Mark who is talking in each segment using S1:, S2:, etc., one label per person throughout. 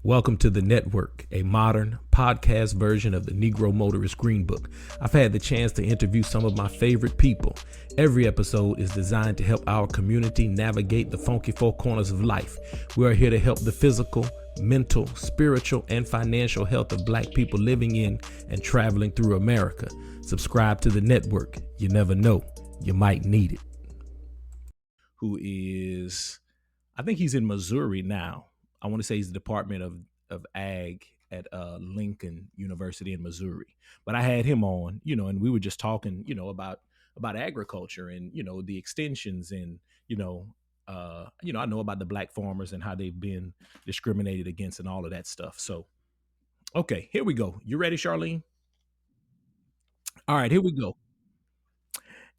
S1: Welcome to The Network, a modern podcast version of the Negro Motorist Green Book. I've had the chance to interview some of my favorite people. Every episode is designed to help our community navigate the funky four corners of life. We are here to help the physical, mental, spiritual, and financial health of Black people living in and traveling through America. Subscribe to The Network. You never know. You might need it. Who is, I think he's in Missouri now. I want to say he's the Department of Ag at Lincoln University in Missouri. But I had him on, and we were just talking, about agriculture and, the extensions and, I know about the Black farmers and how they've been discriminated against and all of that stuff. So, okay, here we go. You ready, Charlene? All right, here we go.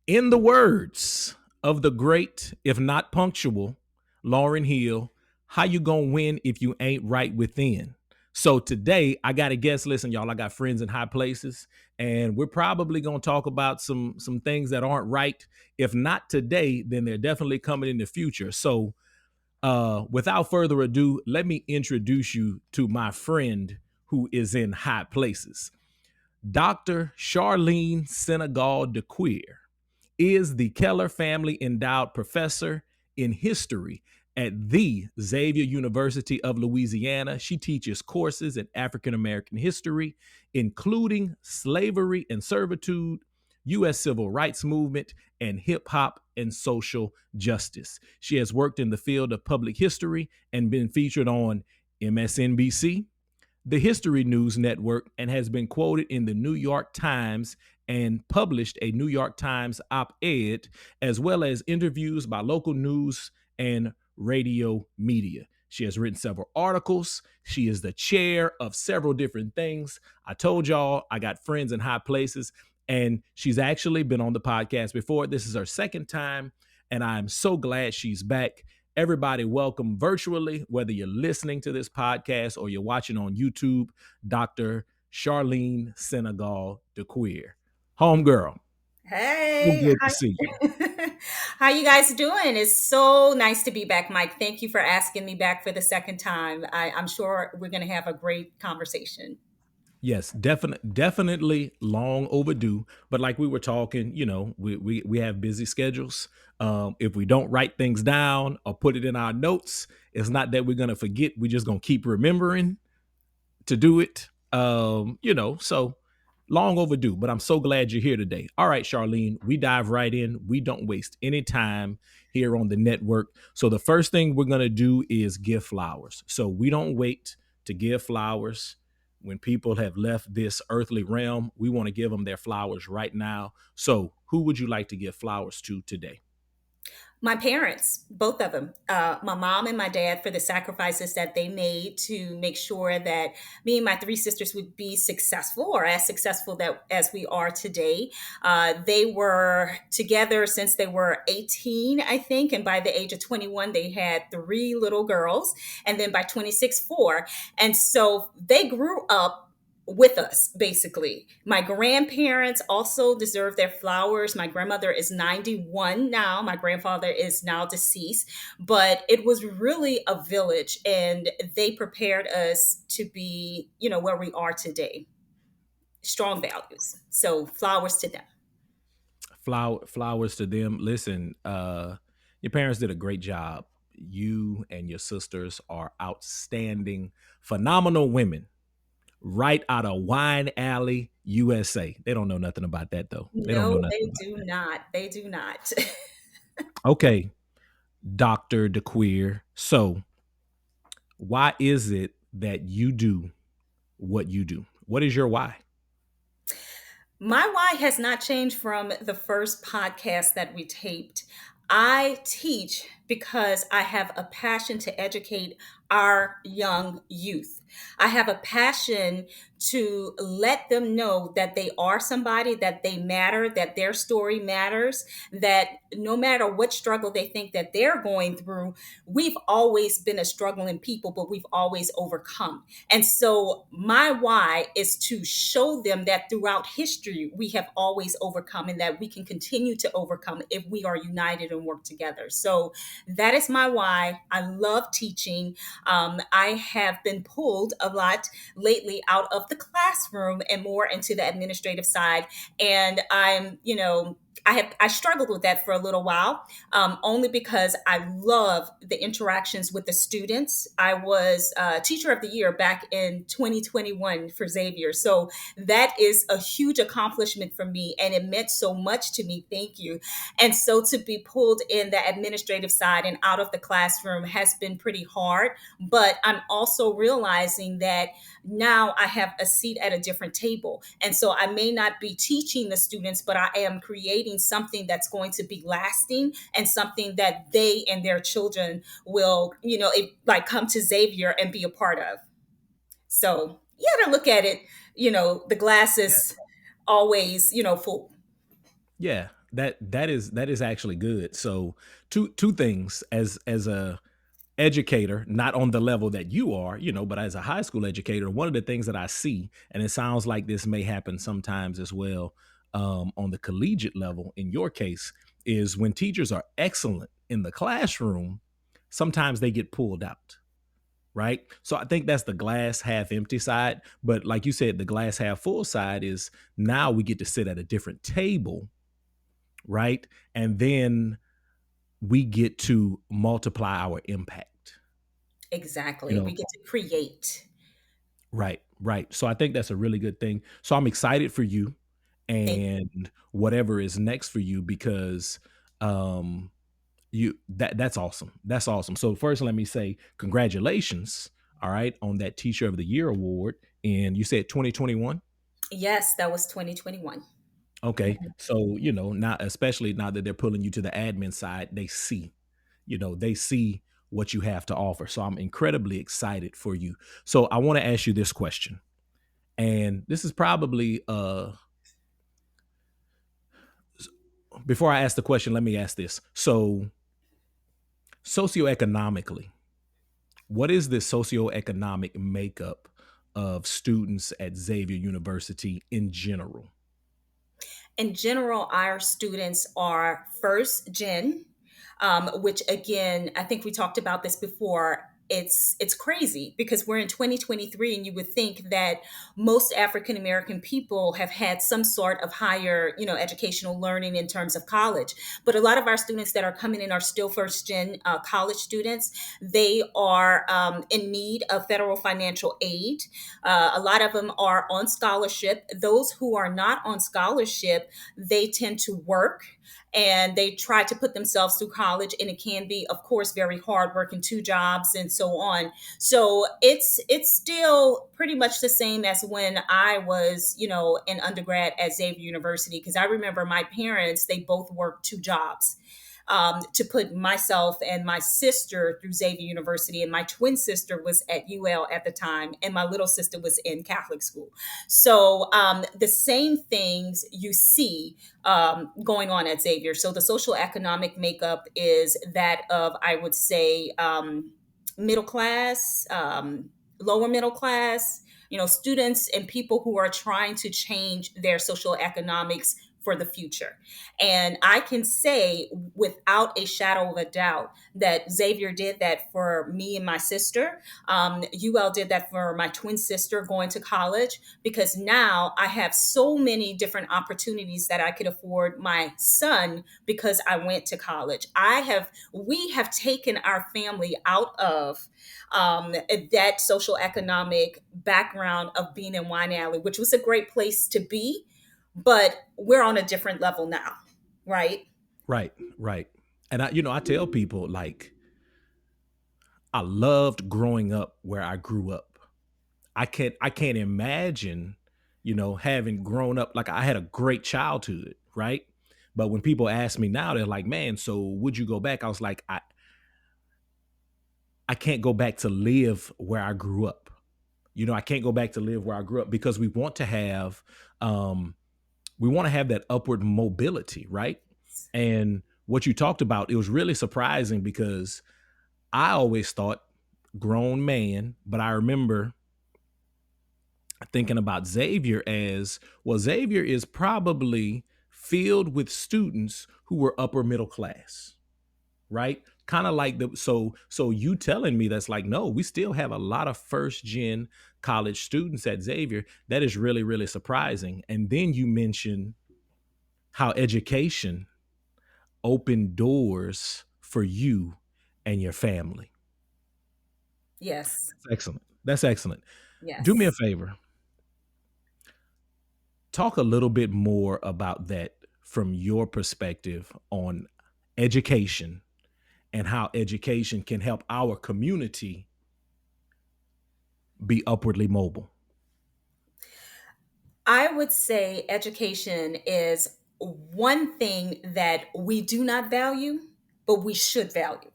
S1: In the words of the great, if not punctual, Lauryn Hill, how you gonna win if you ain't right within? So today I got a guest. Listen, y'all, I got friends in high places, and we're probably gonna talk about some things that aren't right. If not today, then they're definitely coming in the future. So without further ado, let me introduce you to my friend who is in high places. Dr. Charlene Sinegal-Decuir is the Keller Family Endowed Professor in History at the Xavier University of Louisiana. She teaches courses in African American history, including slavery and servitude, U.S. Civil Rights Movement, and hip hop and social justice. She has worked in the field of public history and been featured on MSNBC, the History News Network, and has been quoted in the New York Times and published a New York Times op-ed, as well as interviews by local news and radio media. She has written several articles. She is the chair of several different things. I told y'all I got friends in high places, and she's actually been on the podcast before. This is her second time, and I'm so glad she's back. Everybody welcome virtually, whether you're listening to this podcast or you're watching on YouTube, Dr. Charlene Sinegal-Decuir. Homegirl.
S2: Hey,
S1: So good to see you.
S2: how you guys doing? It's so nice to be back, Mike. Thank you for asking me back for the second time. I'm sure we're going to have a great conversation.
S1: Yes, definitely long overdue. But like we were talking, we have busy schedules. If we don't write things down or put it in our notes, it's not that we're gonna forget. We're just gonna keep remembering to do it. So long overdue. But I'm so glad you're here today. All right, Charlene, we dive right in. We don't waste any time here on the network. So the first thing we're gonna do is give flowers. So we don't wait to give flowers. When people have left this earthly realm, we want to give them their flowers right now. So who would you like to give flowers to today?
S2: My parents, both of them, my mom and my dad, for the sacrifices that they made to make sure that me and my three sisters would be successful or as successful as we are today. They were together since they were 18, I think. And by the age of 21, they had three little girls. And then by 26, four. And so they grew up with us, basically. My grandparents also deserve their flowers. My grandmother is 91 now. My grandfather is now deceased, but it was really a village, and they prepared us to be, where we are today. Strong values. So flowers to them.
S1: Flowers to them. Listen, your parents did a great job. You and your sisters are outstanding, phenomenal women. Right out of Wine Alley, USA. They don't know nothing about that, though. They don't know
S2: No,
S1: nothing
S2: they
S1: about
S2: do
S1: that.
S2: not. They do not.
S1: Okay, Dr. Decuir. So, why is it that you do what you do? What is your why?
S2: My why has not changed from the first podcast that we taped. I teach because I have a passion to educate our young youth. I have a passion to let them know that they are somebody, that they matter, that their story matters, that no matter what struggle they think that they're going through, we've always been a struggling people, but we've always overcome. And so my why is to show them that throughout history, we have always overcome and that we can continue to overcome if we are united and work together. So that is my why. I love teaching. I have been pulled a lot lately out of the classroom and more into the administrative side. And I struggled with that for a little while, only because I love the interactions with the students. I was Teacher of the Year back in 2021 for Xavier. So that is a huge accomplishment for me, and it meant so much to me. Thank you. And so to be pulled in the administrative side and out of the classroom has been pretty hard. But I'm also realizing that now I have a seat at a different table. And so I may not be teaching the students, but I am creating something that's going to be lasting and something that they and their children will, come to Xavier and be a part of. So you got to look at it, the glass
S1: Yeah.
S2: is always, full.
S1: Yeah, that is actually good. So two things as a educator, not on the level that you are, but as a high school educator, one of the things that I see, and it sounds like this may happen sometimes as well, on the collegiate level, in your case, is when teachers are excellent in the classroom, sometimes they get pulled out. Right. So I think that's the glass half empty side. But like you said, the glass half full side is now we get to sit at a different table. Right. And then we get to multiply our impact. You
S2: Exactly. We
S1: know,
S2: get to create.
S1: right, right. So I think that's a really good thing. So I'm excited for you
S2: Thank
S1: and whatever is next for you because um that's awesome. That's awesome. So first let me say congratulations, all right, on that Teacher of the Year award. And you said 2021?
S2: Yes, that was 2021.
S1: Okay. So, now especially now that they're pulling you to the admin side, they see what you have to offer. So I'm incredibly excited for you. So I want to ask you this question. And this is probably before I ask the question, let me ask this. So socioeconomically, what is the socioeconomic makeup of students at Xavier University in general?
S2: In general, our students are first gen, which again, I think we talked about this before. It's crazy because we're in 2023, and you would think that most African American people have had some sort of higher, educational learning in terms of college. But a lot of our students that are coming in are still first gen college students. They are in need of federal financial aid. A lot of them are on scholarship. Those who are not on scholarship, they tend to work and they try to put themselves through college, and it can be, of course, very hard working two jobs and so on. So it's still pretty much the same as when I was, an undergrad at Xavier University, because I remember my parents, they both worked two jobs, to put myself and my sister through Xavier University. And my twin sister was at UL at the time, and my little sister was in Catholic school. So the same things you see going on at Xavier. So the social economic makeup is that of, I would say, middle class, lower middle class, students and people who are trying to change their social economics for the future. And I can say without a shadow of a doubt that Xavier did that for me and my sister. UL did that for my twin sister going to college, because now I have so many different opportunities that I could afford my son because I went to college. We have taken our family out of that social economic background of being in Wine Alley, which was a great place to be, but we're on a different level now, right?
S1: Right, right. And I tell people like I loved growing up where I grew up. I can't imagine, having grown up like I had a great childhood, right? But when people ask me now, they're like, "Man, so would you go back?" I was like, I can't go back to live where I grew up. I can't go back to live where I grew up because um we want to have that upward mobility, right? And what you talked about, it was really surprising because I always thought grown man, but I remember thinking about Xavier as well. Xavier is probably filled with students who were upper middle class, right? kind of like the so you telling me that's like, no, we still have a lot of first gen college students at Xavier. That is really, really surprising. And then you mention how education opened doors for you and your family.
S2: Yes.
S1: That's excellent. That's excellent. Do me a
S2: Yes.
S1: favor. Talk a little bit more about that from your perspective on education and how education can help our community be upwardly mobile.
S2: I would say education is one thing that we do not value, but we should value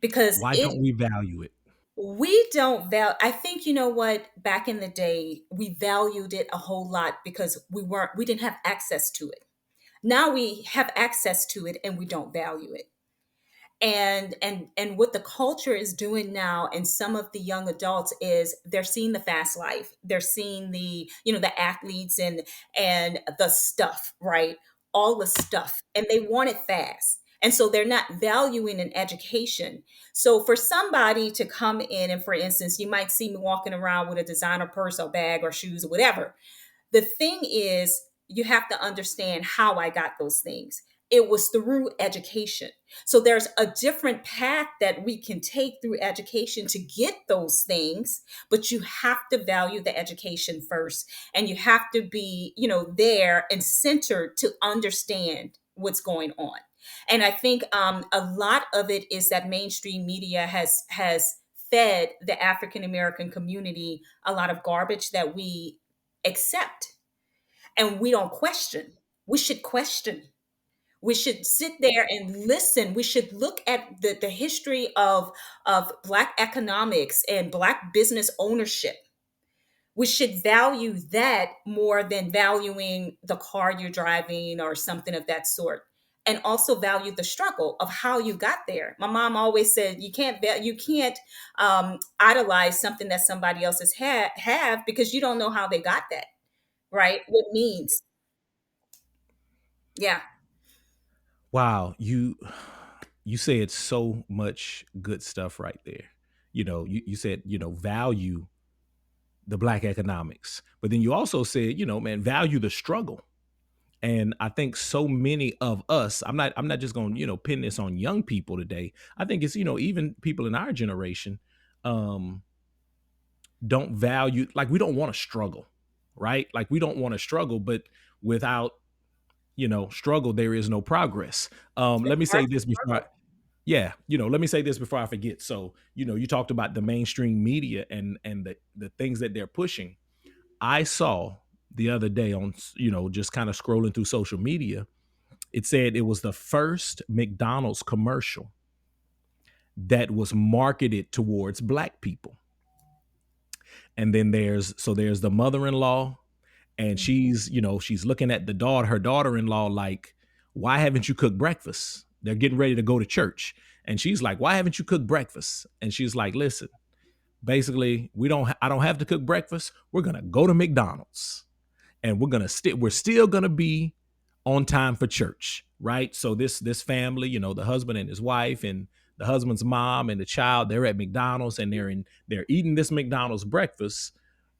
S2: because
S1: Why
S2: it
S1: don't we value it?
S2: we don't value. I think you know what, back in the day we valued it a whole lot because we didn't have access to it. Now we have access to it and we don't value it. And what the culture is doing now, and some of the young adults, is they're seeing the fast life, they're seeing the, the athletes and the stuff, right, all the stuff, and they want it fast, and so they're not valuing an education. So for somebody to come in, and for instance, you might see me walking around with a designer purse or bag or shoes or whatever. The thing is, you have to understand how I got those things. It was through education. So there's a different path that we can take through education to get those things, but you have to value the education first. And you have to be, there and centered to understand what's going on. And I think a lot of it is that mainstream media has fed the African American community a lot of garbage that we accept, and we don't question. We should question. We should sit there and listen. We should look at the history of Black economics and Black business ownership. We should value that more than valuing the car you're driving or something of that sort. And also value the struggle of how you got there. My mom always said you can't idolize something that somebody else has have because you don't know how they got that, right? What means. Yeah,
S1: Wow, you said so much good stuff right there. You said, value the black economics. But then you also said, man, value the struggle. And I think so many of us, I'm not just going to, pin this on young people today. I think it's, even people in our generation um don't value, like, we don't want to struggle, right? Like, we don't want to struggle, but without, struggle, there is no progress.
S2: it's
S1: Let me
S2: hard
S1: say
S2: to
S1: this before
S2: struggle.
S1: yeah, let me say this before I forget. So, you talked about the mainstream media and the things that they're pushing. I saw the other day on, just kind of scrolling through social media, it said it was the first McDonald's commercial that was marketed towards black people. And then there's the mother-in-law, and she's looking at her daughter-in-law, like, why haven't you cooked breakfast? They're getting ready to go to church. And she's like, why haven't you cooked breakfast? And she's like, listen, basically, I don't have to cook breakfast. We're going to go to McDonald's, and we're still going to be on time for church, right? So this family, the husband and his wife and the husband's mom and the child, they're at McDonald's, and they're eating this McDonald's breakfast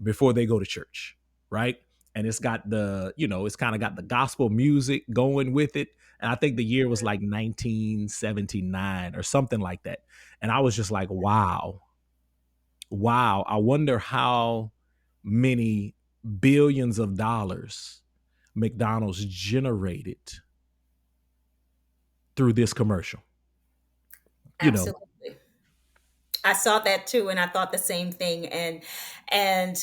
S1: before they go to church, right? And it's got it's kind of got the gospel music going with it. And I think the year was like 1979 or something like that. And I was just like, wow, wow. I wonder how many billions of dollars McDonald's generated through this commercial. You know,
S2: Absolutely. I saw that too, and I thought the same thing. And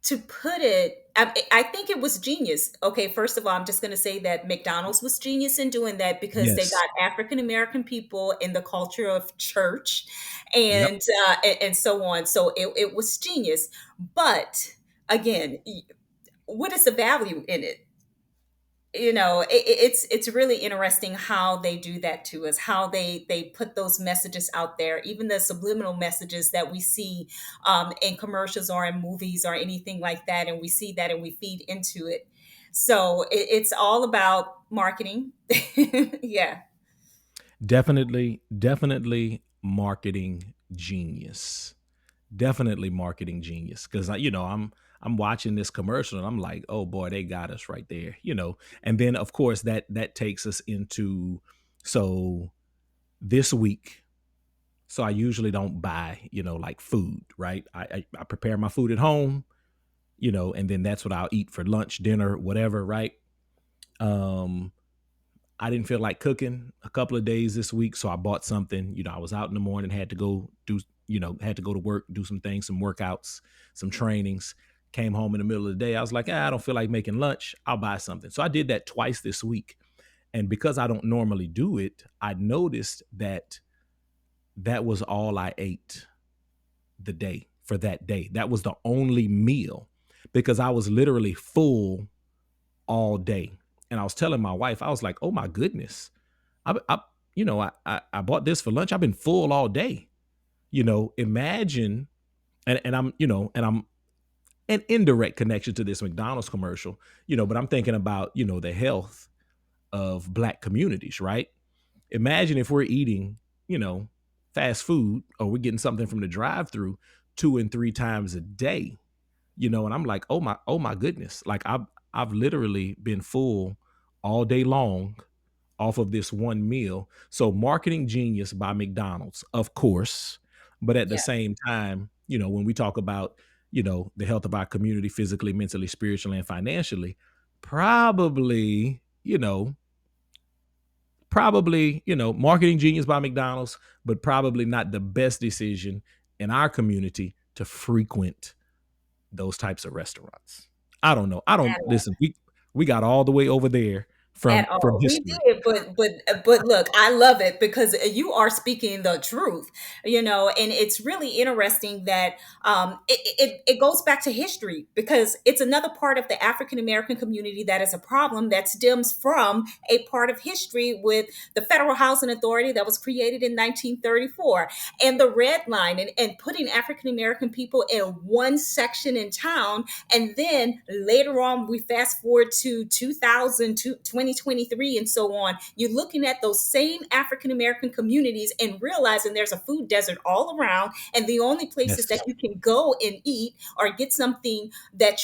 S2: to put it, I think it was genius. Okay, first of all, I'm just going to say that McDonald's was genius in doing that because they
S1: yes.
S2: got African American people in the culture of church,
S1: Yep.
S2: and so on. So it was genius. But again, what is the value in it? It's really interesting how they do that to us, how they put those messages out there, even the subliminal messages that we see in commercials or in movies or anything like that, and we see that and we feed into it. So it's all about marketing. Yeah.
S1: Definitely marketing genius. Definitely marketing genius. Because I'm watching this commercial and I'm like, oh boy, they got us right there. And then of course that takes us into, so this week. So I usually don't buy, like food, right? I prepare my food at home, and then that's what I'll eat for lunch, dinner, whatever, right? Um, I didn't feel like cooking a couple of days this week, so I bought something. I was out in the morning, had to go do, had to go to work, do some things, some workouts, some trainings. Came home in the middle of the day. I was like, I don't feel like making lunch. I'll buy something. So I did that twice this week. And because I don't normally do it, I noticed that that was all I ate the day for that day. That was the only meal because I was literally full all day. And I was telling my wife, I was like, oh my goodness. I bought this for lunch. I've been full all day. Imagine, and I'm an indirect connection to this McDonald's commercial, but I'm thinking about, the health of Black communities, right? Imagine if we're eating, you know, fast food or we're getting something from the drive-through 2 and 3 times a day, and I'm like, oh my goodness. Like I've literally been full all day long off of this one meal. So marketing genius by McDonald's, of course, but at the
S2: Yeah.
S1: same time, when we talk about, the health of our community physically, mentally, spiritually, and financially, probably, marketing genius by McDonald's, but probably not the best decision in our community to frequent those types of restaurants. I don't know. I don't listen. We got all the way over there from
S2: At we
S1: history.
S2: did, but look, I love it because you are speaking the truth, and it's really interesting that it goes back to history because it's another part of the African American community that is a problem that stems from a part of history with the Federal Housing Authority that was created in 1934 and the Red Line and putting African American people in one section in town. And then later on, we fast forward to 2000 to 2023 and so on. You're looking at those same African American communities and realizing there's a food desert all around. And the only places
S1: Yes.
S2: that you can go and eat or get something that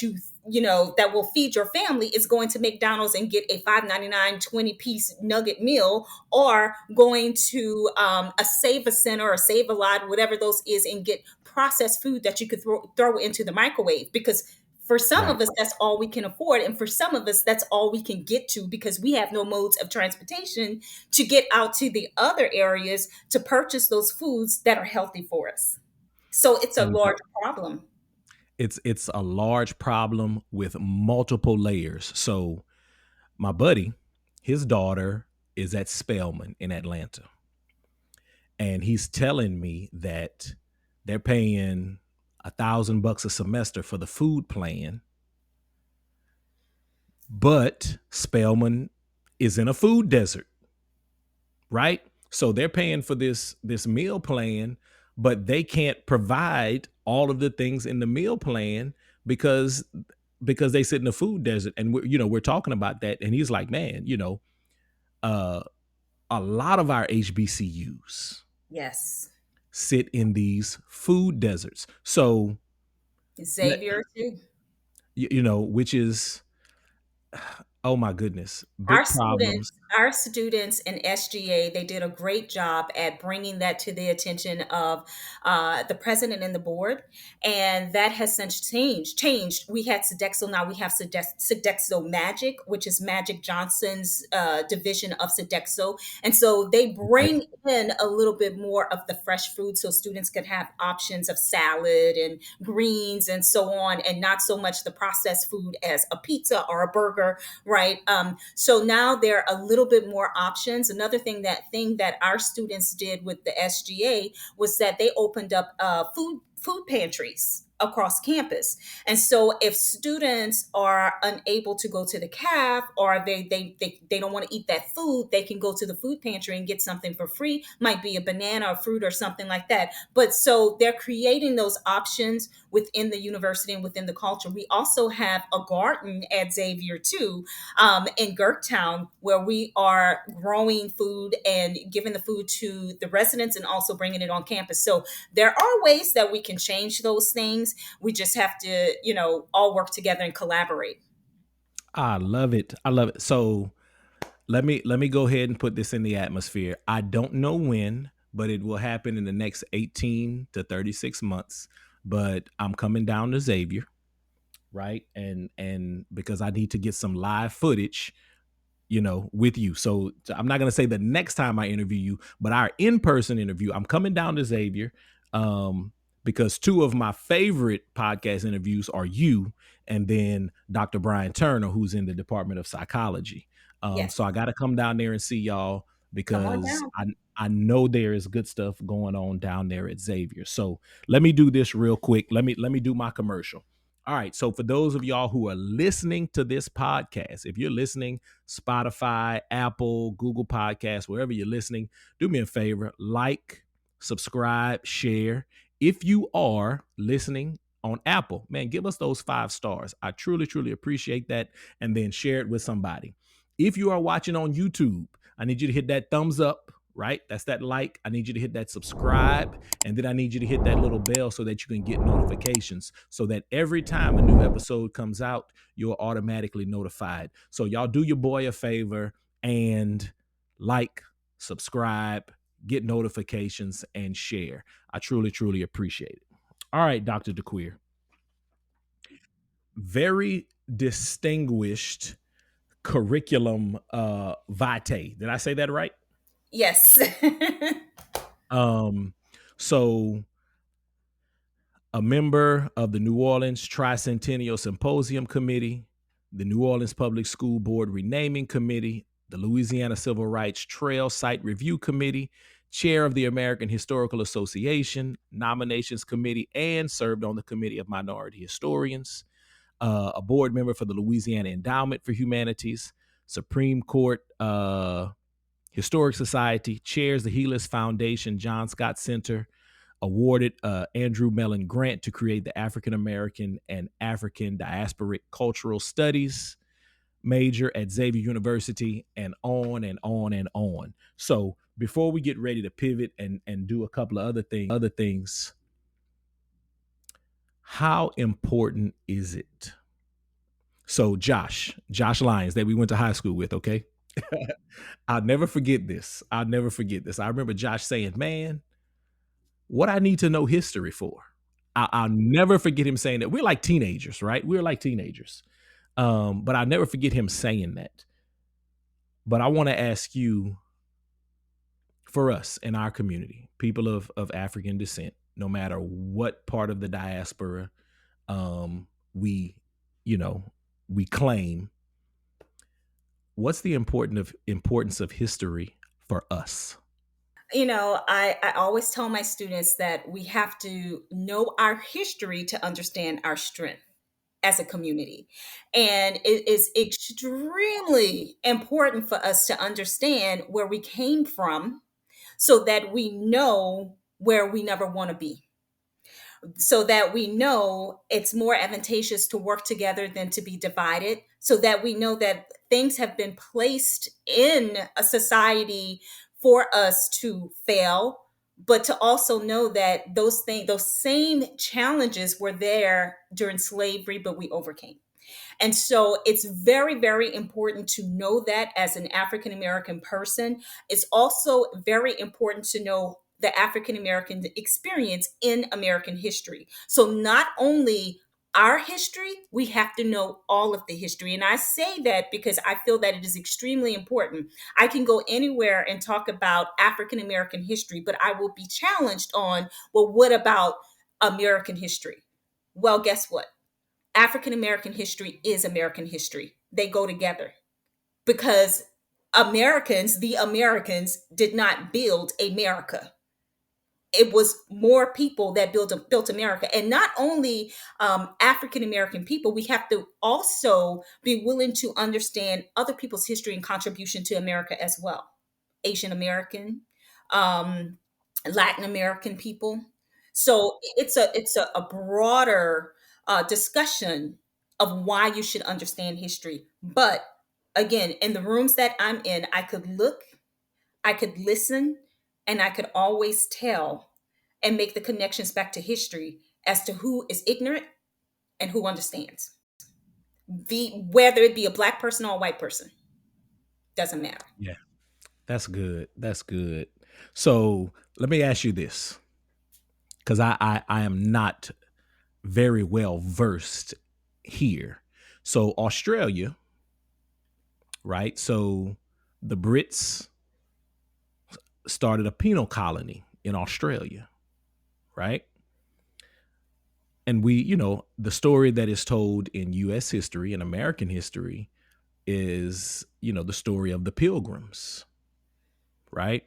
S2: that will feed your family is going to McDonald's and get a $5.99 20-piece nugget meal, or going to a Save a Center or Save a Lot, whatever those is, and get processed food that you could throw into the microwave. Because for some
S1: Right.
S2: of us, that's all we can afford. And for some of us, that's all we can get to because we have no modes of transportation to get out to the other areas to purchase those foods that are healthy for us. So it's a
S1: And
S2: large problem.
S1: it's a large problem with multiple layers. So my buddy, his daughter is at Spelman in Atlanta. And he's telling me that they're paying $1,000 a semester for the food plan, but Spelman is in a food desert, right? So they're paying for this meal plan, but they can't provide all of the things in the meal plan because they sit in a food desert. And we're talking about that, and he's like, man, uh, a lot of our HBCUs
S2: Yes.
S1: sit in these food deserts. So
S2: Xavier too.
S1: which is, oh my goodness,
S2: Our
S1: big
S2: students,
S1: problems.
S2: our students in SGA, they did a great job at bringing that to the attention of the president and the board, and that has since changed. We had Sodexo, now we have Sodexo Magic, which is Magic Johnson's division of Sodexo, and so they
S1: Okay.
S2: bring in a little bit more of the fresh food, so students could have options of salad and greens and so on, and not so much the processed food as a pizza or a burger, right? So now there are a little bit more options. Another thing that our students did with the SGA was that they opened up food pantries across campus. And so if students are unable to go to the caf, or they don't want to eat that food, they can go to the food pantry and get something for free. Might be a banana or fruit or something like that. But so they're creating those options within the university and within the culture. We also have a garden at Xavier too, in Gerktown, where we are growing food and giving the food to the residents and also bringing it on campus. So there are ways that we can change those things. We just have to, all work together and collaborate.
S1: I love it. I love it. So let me go ahead and put this in the atmosphere. I don't know when, but it will happen in the next 18 to 36 months. But I'm coming down to Xavier, right? And because I need to get some live footage, with you. So I'm not going to say the next time I interview you, but our in-person interview, I'm coming down to Xavier, because two of my favorite podcast interviews are you and then Dr. Brian Turner, who's in the Department of Psychology. So
S2: Yes.
S1: I got to come down there and see y'all
S2: Come on
S1: because
S2: down.
S1: I know there is good stuff going on down there at Xavier. So let me do this real quick. Let me do my commercial. All right. So for those of y'all who are listening to this podcast, if you're listening, Spotify, Apple, Google Podcasts, wherever you're listening, do me a favor, like, subscribe, share. If you are listening on Apple, man, give us those 5 stars. I truly, truly appreciate that. And then share it with somebody. If you are watching on YouTube, I need you to hit that thumbs up, right? That's that like. I need you to hit that subscribe. And then I need you to hit that little bell so that you can get notifications so that every time a new episode comes out, you're automatically notified. So y'all do your boy a favor and like, subscribe, get notifications, and share. I truly, truly appreciate it. All right, Dr. Decuir. Very distinguished curriculum vitae. Did I say that right?
S2: Yes.
S1: Um, so a member of the New Orleans Tricentennial Symposium Committee, the New Orleans Public School Board Renaming Committee, the Louisiana Civil Rights Trail Site Review Committee, chair of the American Historical Association Nominations Committee, and served on the Committee of Minority Historians, a board member for the Louisiana Endowment for Humanities, Supreme Court Historic Society, chairs the Helis Foundation John Scott Center, awarded Andrew Mellon Grant to create the African American and African Diasporic Cultural Studies major at Xavier University, and on and on and on. So before we get ready to pivot and do a couple of other things, how important is it? So Josh Lyons that we went to high school with, okay? I'll never forget this. I'll never forget this. I remember Josh saying, man, what I need to know history for. I'll never forget him saying that. We're like teenagers, right? We're like teenagers. But I'll never forget him saying that. But I want to ask you, for us in our community, people of African descent, no matter what part of the diaspora we, we claim, what's the importance of history for us?
S2: I always tell my students that we have to know our history to understand our strength as a community. And it is extremely important for us to understand where we came from so that we know where we never want to be, so that we know it's more advantageous to work together than to be divided, so that we know that things have been placed in a society for us to fail, but to also know that those same challenges were there during slavery, but we overcame. And so it's very, very important to know that as an African American person. It's also very important to know the African American experience in American history. So not only our history, we have to know all of the history. And I say that because I feel that it is extremely important. I can go anywhere and talk about African American history, but I will be challenged on, well, what about American history? Well, guess what? African American history is American history. They go together because the Americans, did not build America. it was more people that built America. And not only African American people, we have to also be willing to understand other people's history and contribution to America as well. Asian American, um, Latin American people. So it's a broader discussion of why you should understand history. But again, in the rooms that I'm in, I could look, I could listen, and I could always tell and make the connections back to history as to who is ignorant and who understands. Whether it be a black person or a white person, doesn't matter.
S1: Yeah, that's good. That's good. So let me ask you this, because I am not very well versed here. So Australia, right? So the Brits started a penal colony in Australia, right? And we, the story that is told in US history and American history is, the story of the Pilgrims, right?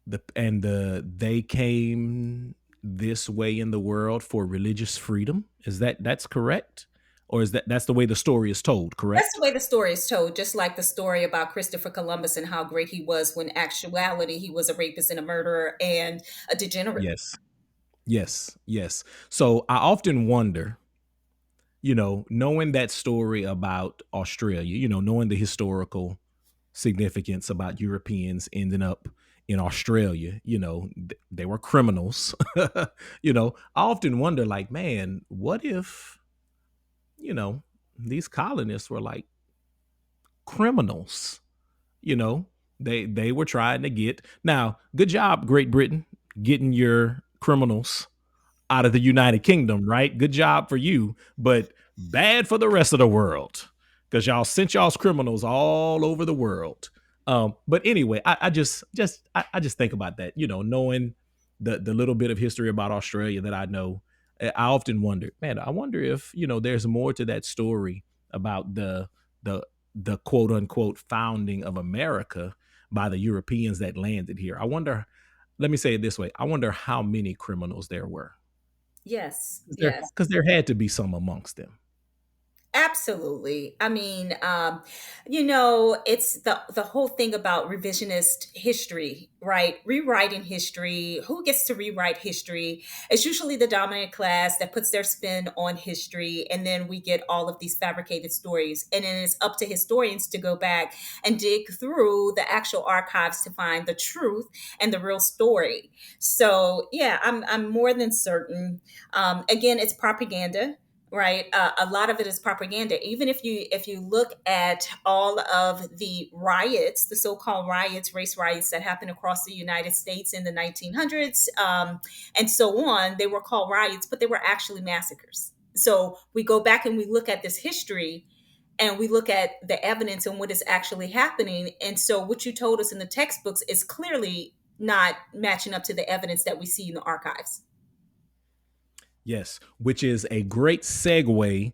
S1: They came this way in the world for religious freedom. That's correct? Or that's the way the story is told,
S2: That's
S1: correct?
S2: the way the story is told, just like the story about Christopher Columbus and how great he was when actuality he was a rapist and a murderer and a degenerate.
S1: Yes. Yes. Yes. So I often wonder, knowing that story about Australia, knowing the historical significance about Europeans ending up in Australia, they were criminals. I often wonder, like, man, what if, you know, these colonists were like criminals? You know, they were trying to get, now, good job, Great Britain, getting your criminals out of the United Kingdom, right? Good job for you, but bad for the rest of the world, because y'all sent y'all's criminals all over the world. But anyway, I just think about that, knowing the little bit of history about Australia that I know. I often wonder, man, I wonder if, there's more to that story about the the quote unquote founding of America by the Europeans that landed here. I wonder, let me say it this way, I wonder how many criminals there were.
S2: Yes,
S1: There,
S2: yes.
S1: because there had to be some amongst them.
S2: Absolutely. I mean, it's the whole thing about revisionist history, right? Rewriting history. Who gets to rewrite history? It's usually the dominant class that puts their spin on history, and then we get all of these fabricated stories. And then it's up to historians to go back and dig through the actual archives to find the truth and the real story. So, yeah, I'm more than certain. Again, it's propaganda, right? A lot of it is propaganda. Even if you look at all of the riots, the so-called riots, race riots that happened across the United States in the 1900s, and so on, they were called riots, but they were actually massacres. So we go back and we look at this history and we look at the evidence and what is actually happening. And so what you told us in the textbooks is clearly not matching up to the evidence that we see in the archives.
S1: Yes, which is a great segue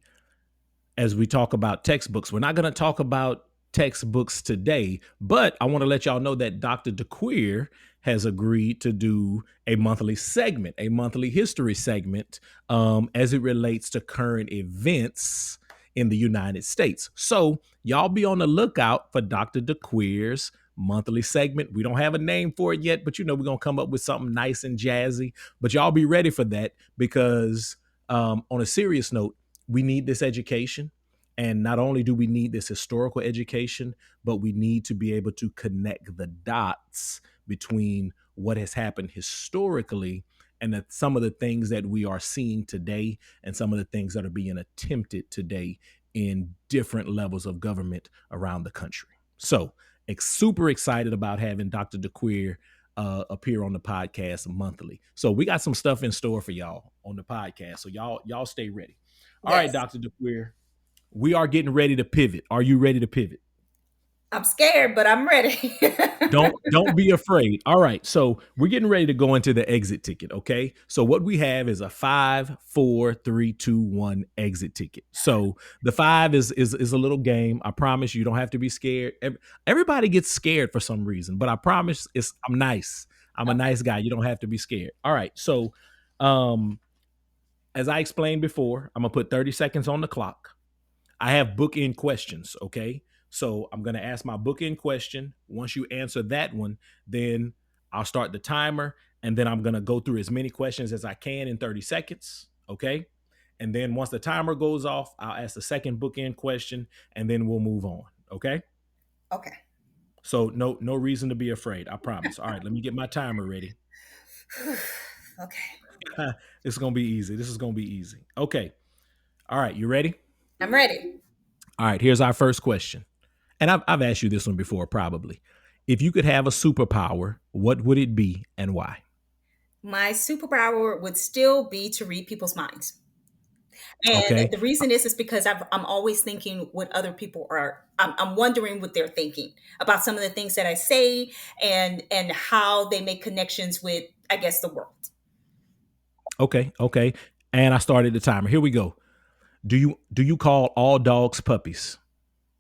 S1: as we talk about textbooks. We're not going to talk about textbooks today, but I want to let y'all know that Dr. Decuir has agreed to do a monthly segment, a monthly history segment, as it relates to current events in the United States. So y'all be on the lookout for Dr. Decuir's monthly segment. We don't have a name for it yet, but we're going to come up with something nice and jazzy. But y'all be ready for that, because on a serious note, we need this education. And not only do we need this historical education, but we need to be able to connect the dots between what has happened historically and some of the things that we are seeing today and some of the things that are being attempted today in different levels of government around the country. So, super excited about having Dr. Decuir appear on the podcast monthly. So we got some stuff in store for y'all on the podcast. So y'all stay ready. All right,
S2: Yes.
S1: Dr. Decuir, we are getting ready to pivot. Are you ready to pivot?
S2: I'm scared, but I'm ready.
S1: Don't be afraid. All right, so we're getting ready to go into the exit ticket. Okay, so what we have is a 5, 4, 3, 2, 1 exit ticket. So the 5 is a little game. I promise you don't have to be scared. Everybody gets scared for some reason, but I promise I'm nice. I'm a
S2: Okay.
S1: nice guy. You don't have to be scared. All right. So, um, as I explained before, I'm gonna put 30 seconds on the clock. I have bookend questions. Okay. So I'm gonna ask my bookend question. Once you answer that one, then I'll start the timer, and then I'm gonna go through as many questions as I can in 30 seconds. Okay. And then once the timer goes off, I'll ask the second bookend question, and then we'll move on. Okay.
S2: Okay.
S1: So no reason to be afraid. I promise. All right, let me get my timer ready.
S2: Okay.
S1: This is gonna be easy. This is gonna be easy. Okay. All right, you ready?
S2: I'm ready.
S1: All right, here's our first question. And I've asked you this one before, probably. If you could have a superpower, what would it be and why?
S2: My superpower would still be to read people's minds. And
S1: Okay.
S2: the reason is because I'm always thinking what other people are. I'm wondering what they're thinking about some of the things that I say, and how they make connections with, I guess, the world.
S1: Okay. Okay. And I started the timer. Here we go. Do you call all dogs puppies?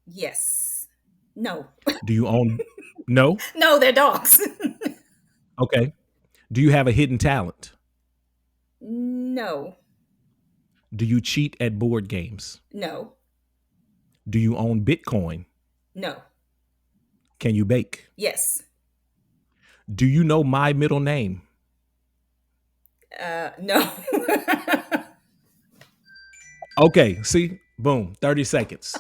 S2: Yes. No.
S1: Do you own No?
S2: No, they're dogs.
S1: Okay. Do you have a hidden talent?
S2: No.
S1: Do you cheat at board games?
S2: No.
S1: Do you own Bitcoin?
S2: No.
S1: Can you bake?
S2: Yes.
S1: Do you know my middle name?
S2: No.
S1: Okay, see? Boom. 30 seconds.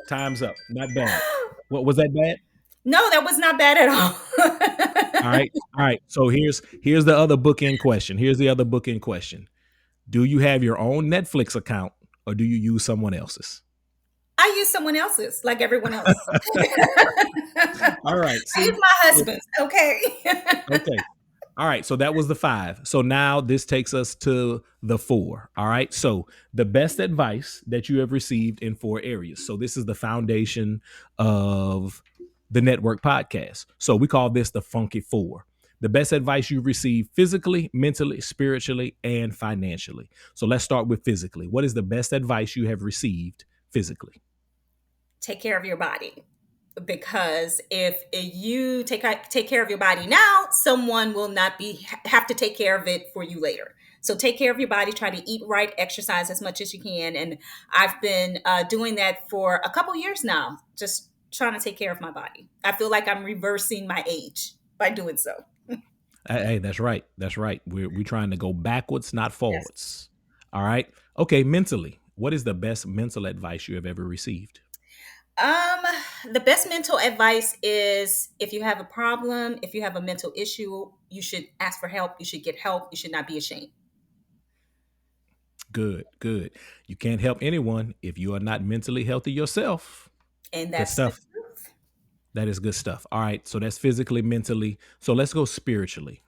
S1: Time's up. Not bad. What was that bad?
S2: No, that was not bad at
S1: All
S2: all.
S1: right. All right. So here's the other bookend question. Here's the other bookend question. Do you have your own Netflix account or do you use someone else's?
S2: I use someone else's, like everyone else.
S1: All right.
S2: I use
S1: See?
S2: my
S1: So,
S2: husband's. Okay.
S1: okay. All right, so that was the 5. So now this takes us to the 4. All right, so the best advice that you have received in 4 areas. So this is the foundation of the network podcast. So we call this the Funky 4. The best advice you've received physically, mentally, spiritually, and financially. So let's start with physically. What is the best advice you have received physically?
S2: Take care of your body, because if you take care of your body now, someone will not be have to take care of it for you later. So take care of your body. Try to eat right, exercise as much as you can, and I've been doing that for a couple years now. Just trying to take care of my body. I feel like I'm reversing my age by doing so.
S1: Hey, that's right. That's right. We're trying to go backwards, not
S2: Yes.
S1: forwards. All right. Okay, mentally. What is the best mental advice you have ever received?
S2: The best mental advice is, if you have a problem, if you have a mental issue, you should ask for help. You should get help. You should not be ashamed.
S1: Good, good. You can't help anyone if you are not mentally healthy yourself.
S2: And
S1: Good
S2: that's the
S1: stuff.
S2: truth.
S1: That is good stuff. All right. So that's physically, mentally. So let's go spiritually.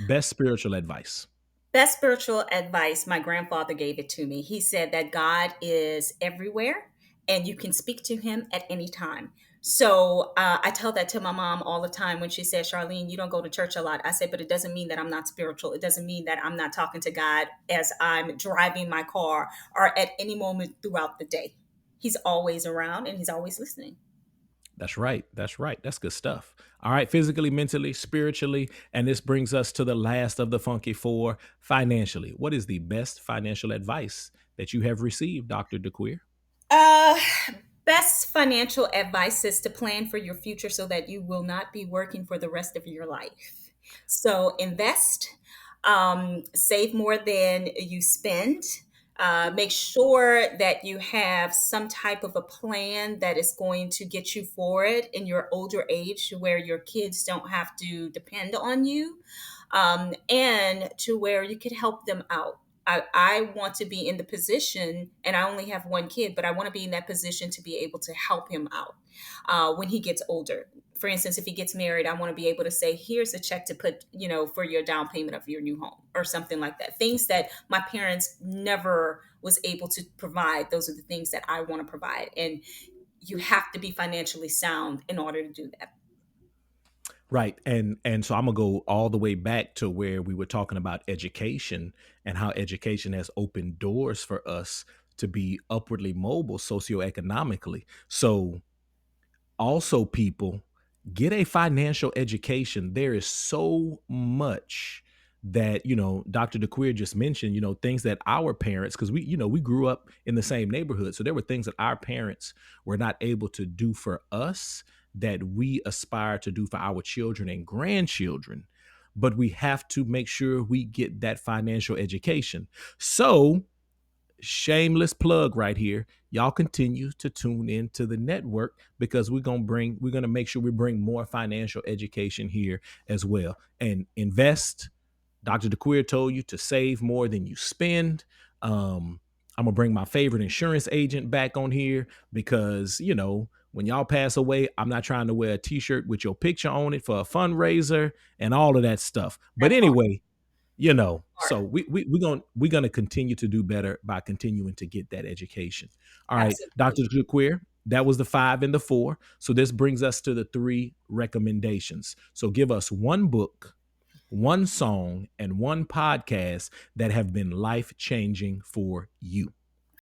S1: Best spiritual advice.
S2: Best spiritual advice, my grandfather gave it to me. He said that God is everywhere and you can speak to him at any time. So I tell that to my mom all the time when she says, Charlene, you don't go to church a lot. I said, but it doesn't mean that I'm not spiritual. It doesn't mean that I'm not talking to God as I'm driving my car or at any moment throughout the day. He's always around and he's always listening.
S1: That's right. That's right. That's good stuff. All right. Physically, mentally, spiritually. And this brings us to the last of the Funky 4, financially. What is the best financial advice that you have received, Dr. Decuir?
S2: Uh, Best financial advice is to plan for your future so that you will not be working for the rest of your life. So invest, save more than you spend. Make sure that you have some type of a plan that is going to get you forward in your older age, where your kids don't have to depend on you, and to where you could help them out. I want to be in the position, and I only have one kid, but I want to be in that position to be able to help him out when he gets older. For instance, if he gets married, I want to be able to say, here's a check to put, for your down payment of your new home or something like that. Things that my parents never was able to provide. Those are the things that I want to provide. And you have to be financially sound in order to do that.
S1: Right. And so I'm gonna go all the way back to where we were talking about education and how education has opened doors for us to be upwardly mobile socioeconomically. So also people, get a financial education. There is so much that, Dr. DeQueer just mentioned, things that our parents, because we grew up in the same neighborhood. So there were things that our parents were not able to do for us that we aspire to do for our children and grandchildren. But we have to make sure we get that financial education. So, shameless plug right here. Y'all continue to tune into the network because we're gonna make sure we bring more financial education here as well. And invest. Dr. DeQueer told you to save more than you spend. I'm gonna bring my favorite insurance agent back on here because when y'all pass away, I'm not trying to wear a t-shirt with your picture on it for a fundraiser and all of that stuff. But
S2: That part.
S1: anyway, so we're gonna continue to do better by continuing to get that education. All right,
S2: Absolutely.
S1: Dr. Queer, that was the 5 and the 4. So this brings us to the 3 recommendations. So give us one book, one song, and one podcast that have been life-changing for you.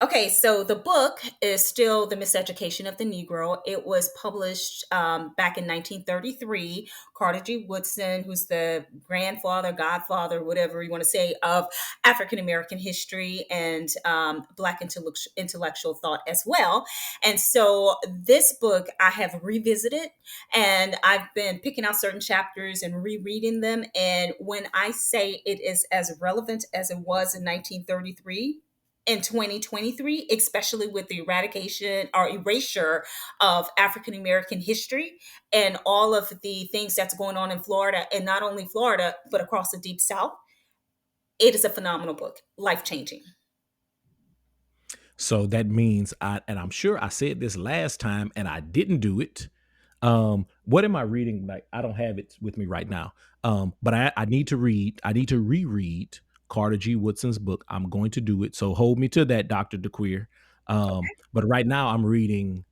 S2: Okay, so the book is still The Miseducation of the Negro. It was published back in 1933. Carter G. Woodson, who's the grandfather, godfather, whatever you want to say, of African American history and Black intellectual thought as well. And so this book I have revisited, and I've been picking out certain chapters and rereading them. And when I say it is as relevant as it was in 1933, in 2023, especially with the eradication or erasure of African American history and all of the things that's going on in Florida, and not only Florida, but across the Deep South. It is a phenomenal book, life changing.
S1: So that means and I'm sure I said this last time and I didn't do it. What am I reading? Like, I don't have it with me right now. But I need to reread Carter G. Woodson's book. I'm going to do it. So hold me to that, Dr. DeQueer. But right now I'm reading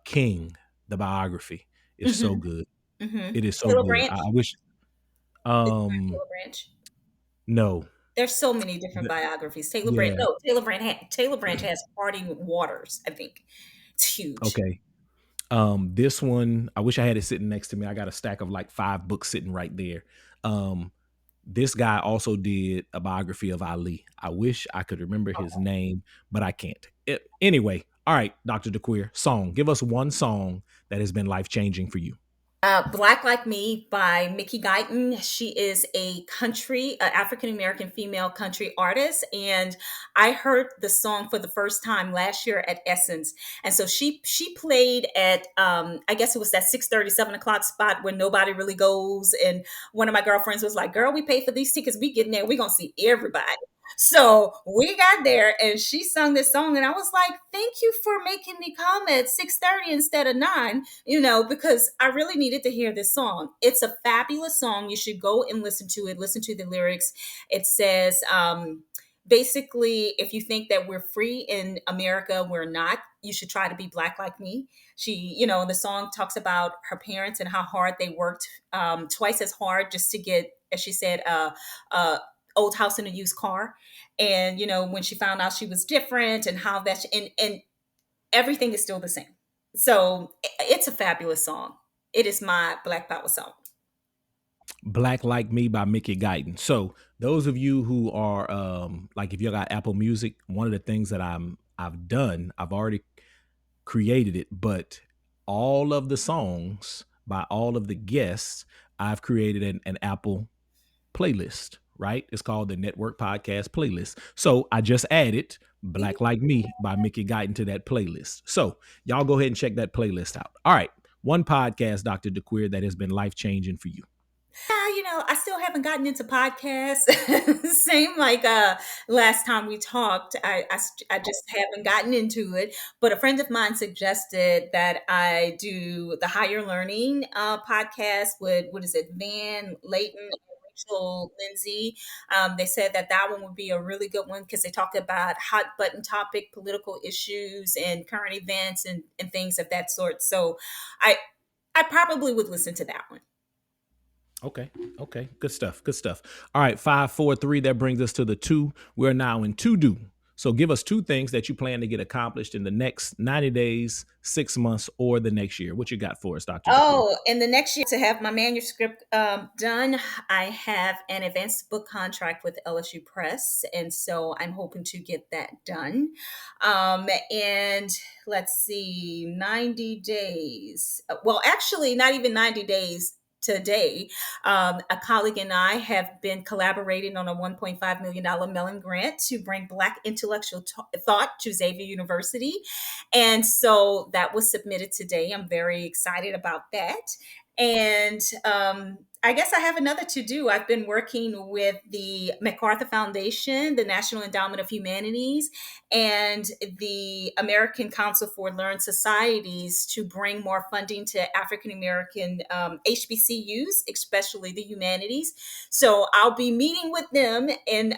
S1: King, the biography. It's so
S2: Mm-hmm.
S1: good.
S2: Mm-hmm.
S1: It is so
S2: Taylor
S1: good.
S2: Branch.
S1: I wish
S2: It's by
S1: um
S2: Taylor Branch.
S1: no.
S2: There's so many different
S1: The-
S2: biographies. Taylor Branch.
S1: yeah.
S2: No, Taylor Branch has Parting Waters. I think it's huge.
S1: Okay. This one, I wish I had it sitting next to me. I got a stack of like 5 books sitting right there. Um, this guy also did a biography of Ali. I wish I could remember his name, but I can't. Anyway, all right, Dr. DeQueer, song. Give us one song that has been life changing for you.
S2: Black Like Me by Mickey Guyton. She is a African American female country artist. And I heard the song for the first time last year at Essence. And so she played at, I guess it was that 6:30, 7 o'clock spot where nobody really goes. And one of my girlfriends was like, girl, we paid for these tickets. We get in there. We're going to see everybody. So we got there and she sung this song. And I was like, thank you for making me come at 6:30 instead of 9, because I really needed to hear this song. It's a fabulous song. You should go and listen to it, listen to the lyrics. It says, basically, if you think that we're free in America, we're not. You should try to be black like me. The song talks about her parents and how hard they worked, twice as hard just to get, as she said, a old house in a used car. And, when she found out she was different and how that, and everything is still the same. So it's a fabulous song. It is my Black Power song.
S1: Black Like Me by Mickey Guyton. So those of you who are like, if you got Apple Music, one of the things that I've already created it, but all of the songs by all of the guests, I've created an Apple playlist, right? It's called the Network Podcast Playlist. So I just added Black Like Me by Mickey Guyton to that playlist. So y'all go ahead and check that playlist out. All right. One podcast, Dr. DeQueer, that has been life changing for you.
S2: Yeah, I still haven't gotten into podcasts. Same like last time we talked. I just haven't gotten into it. But a friend of mine suggested that I do the Higher Learning podcast with, what is it, Van Layton and Rachel Lindsay. They said that one would be a really good one because they talk about hot button topic, political issues, and current events and things of that sort. So I I probably would listen to that one.
S1: Okay. Okay. Good stuff. Good stuff. All right. 5, 4, 3. That brings us to the 2. We're now in to do. So give us two things that you plan to get accomplished in the next 90 days, 6 months, or the next year. What you got for us, Dr. DeCuir?
S2: Oh, in the next year to have my manuscript done, I have an advanced book contract with LSU Press, and so I'm hoping to get that done. And let's see, 90 days. Well, actually, not even 90 days. Today, a colleague and I have been collaborating on a $1.5 million Mellon grant to bring Black intellectual thought to Xavier University. And so that was submitted today. I'm very excited about that. And I guess I have another to do. I've been working with the MacArthur Foundation, the National Endowment of Humanities, and the American Council for Learned Societies to bring more funding to African American HBCUs, especially the humanities. So I'll be meeting with them in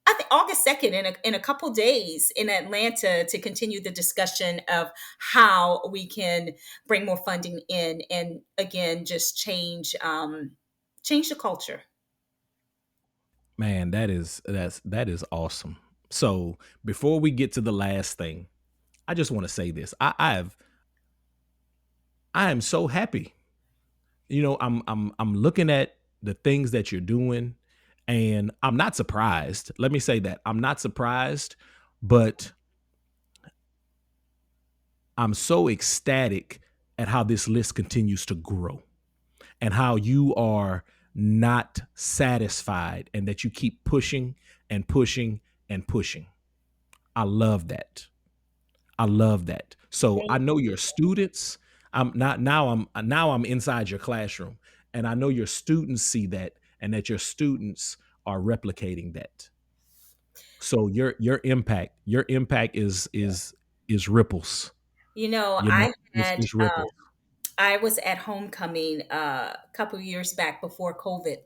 S2: I think August 2nd in a couple days in Atlanta to continue the discussion of how we can bring more funding in and again just change the culture.
S1: Man, that is awesome. So before we get to the last thing, I just want to say this. I am so happy. I'm looking at the things that you're doing, and I'm not surprised. Let me say that. I'm not surprised, but I'm so ecstatic at how this list continues to grow and how you are not satisfied and that you keep pushing and pushing and pushing. I love that. I love that. So I
S2: Thank
S1: know
S2: you.
S1: your students. I'm not now I'm inside your classroom, and I know your students see that and that your students are replicating that. So your impact is ripples.
S2: You know,
S1: You know,
S2: I
S1: it's,
S2: had
S1: it's ripples.
S2: I was at homecoming a couple years back before COVID,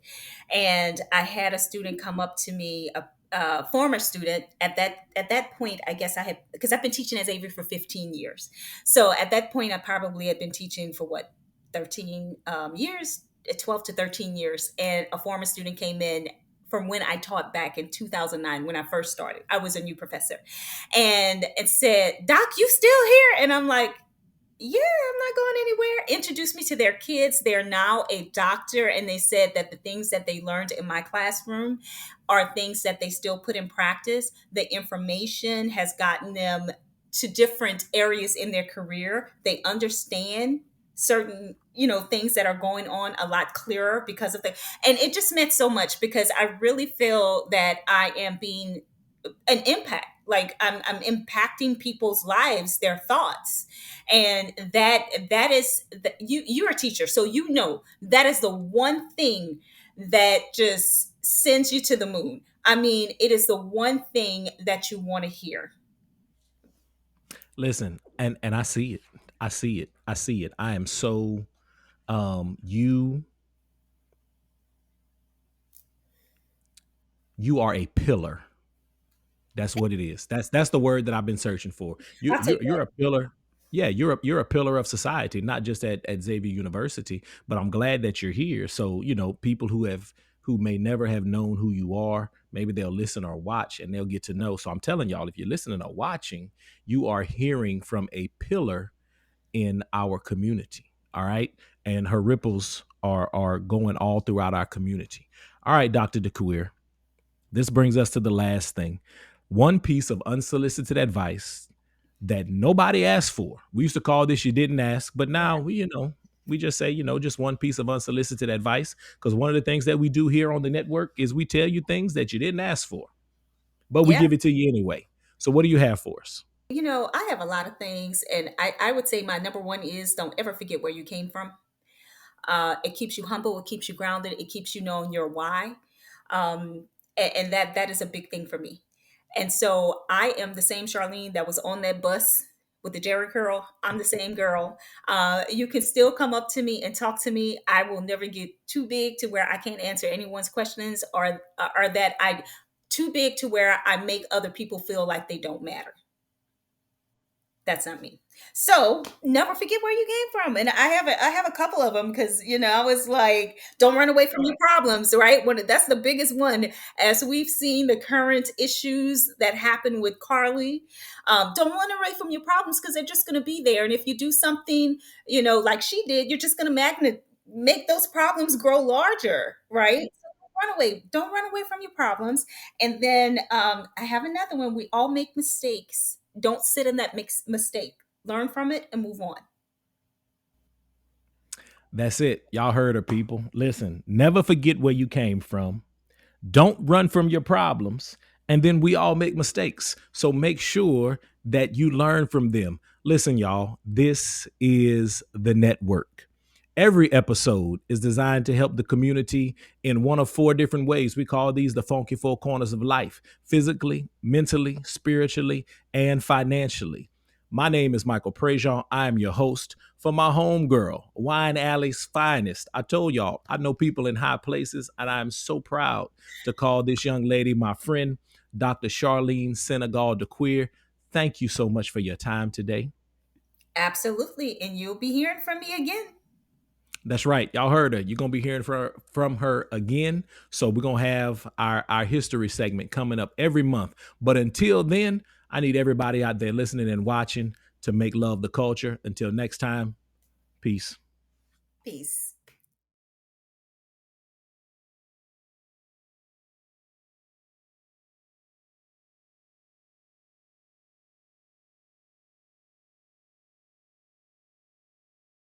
S2: and I had a student come up to me, a former student at that point. I guess I had because I've been teaching at Xavier for 15 years. So at that point, I probably had been teaching for what 13 years, 12 to 13 years, and a former student came in. From when I taught back in 2009, when I first started, I was a new professor, and it said, "Doc, you still here?" And I'm like, yeah, I'm not going anywhere. Introduced me to their kids. They're now a doctor. And they said that the things that they learned in my classroom are things that they still put in practice. The information has gotten them to different areas in their career. They understand certain things that are going on a lot clearer because of the and it just meant so much because I really feel that I am being an impact, like I'm impacting people's lives, their thoughts, and that is you're a teacher, so that is the one thing that just sends you to the moon. I mean, it is the one thing that you want to hear.
S1: Listen, and I see it. I see it. I see it. I am so you are a pillar. That's what it is. That's the word that I've been searching for. You
S2: I'll take
S1: you're
S2: that.
S1: a pillar. Yeah, you're a pillar of society, not just at Xavier University, but I'm glad that you're here. So, people who may never have known who you are, maybe they'll listen or watch and they'll get to know. So I'm telling y'all, if you're listening or watching, you are hearing from a pillar in our community. All right. And her ripples are going all throughout our community. All right, Dr. DeCuir. This brings us to the last thing. One piece of unsolicited advice that nobody asked for. We used to call this you didn't ask, but
S2: Yeah.
S1: now we just say, just one piece of unsolicited advice. Because one of the things that we do here on the network is we tell you things that you didn't ask for, but we
S2: Yeah.
S1: give it to you anyway. So what do you have for us?
S2: I have a lot of things, and I would say my number one is don't ever forget where you came from. It keeps you humble. It keeps you grounded. It keeps you knowing your why, and that is a big thing for me. And so I am the same Charlene that was on that bus with the Jerry curl. I'm the same girl. You can still come up to me and talk to me. I will never get too big to where I can't answer anyone's questions, or that I too big to where I make other people feel like they don't matter. That's not me. So never forget where you came from. And I have a couple of them because I was like, don't run away from your problems, right? That's the biggest one. As we've seen the current issues that happen with Carly, don't run away from your problems because they're just going to be there. And if you do something, like she did, you're just going to make those problems grow larger, right? Run away. Don't run away from your problems. And then I have another one. We all make mistakes. Don't sit in that mistake. Learn from it and move on.
S1: That's it. Y'all heard her, people. Listen, never forget where you came from. Don't run from your problems. And then we all make mistakes. So make sure that you learn from them. Listen, y'all, this is the network. Every episode is designed to help the community in one of four different ways. We call these the funky four corners of life: physically, mentally, spiritually, and financially. My name is Michael Prejean. I am your host for my homegirl, Wine Alley's finest. I told y'all, I know people in high places, and I'm so proud to call this young lady my friend, Dr. Charlene Sinegal-Decuir. Thank you so much for your time today.
S2: Absolutely. And you'll be hearing from me again.
S1: That's right. Y'all heard her. You're going to be hearing from her again. So we're going to have our history segment coming up every month. But until then, I need everybody out there listening and watching to make love the culture. Until next time, peace.
S2: Peace.